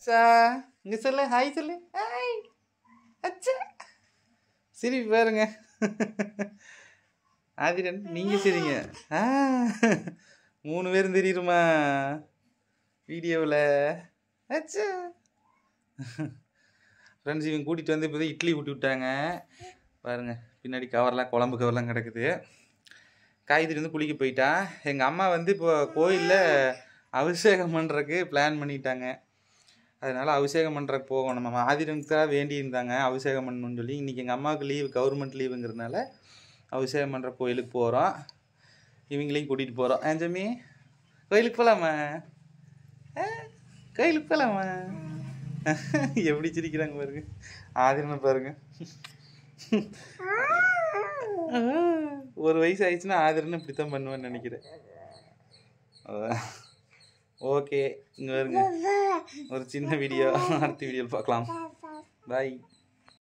அச்சா இங்கே சொல்லு ஹாய் சொல்லு ஹாய் அச்சா சிரிப்பு பாருங்க ஆதிரன் நீங்கள் சரிங்க 3 பேரும் தெரியுமா வீடியோவில் அச்சா ஃப்ரெண்ட்ஸ் இவங்க கூட்டிகிட்டு வந்து இப்போ இட்லி ஊட்டி விட்டாங்க பாருங்கள் பின்னாடி கவர்லாம் குழம்பு கவர்லாம் கிடக்குது காய்கறி வந்து குளிக்க போயிட்டா எங்கள் அம்மா வந்து இப்போ கோயிலில் அபிஷேகம் பண்ணுறதுக்கு பிளான் பண்ணிட்டாங்க அதனால் அபிஷேகம் பண்ணுறதுக்கு போகணும் நம்ம ஆதிரனுக்காக வேண்டியிருந்தாங்க அபிஷேகம் பண்ணணும்னு சொல்லி இன்றைக்கி எங்கள் அம்மாவுக்கு லீவு கவர்மெண்ட் லீவுங்கிறதுனால அபிஷேகம் பண்ணுற கோயிலுக்கு போகிறோம் இவங்களையும் கூட்டிகிட்டு போகிறோம் ஜம்மி கோயிலுக்கு போகலாமா கோயிலுக்கு போகலாமா எப்படி சிரிக்கிறாங்க பாருங்க ஆதிரனை பாருங்க ஒரு வயசு ஆயிடுச்சுன்னா ஆதிரன்னு இப்படி தான் பண்ணுவேன்னு நினைக்கிறேன் ஓகே இங்கே வருங்க ஒரு சின்ன வீடியோ அடுத்த வீடியோவில் பார்க்கலாம் பாய்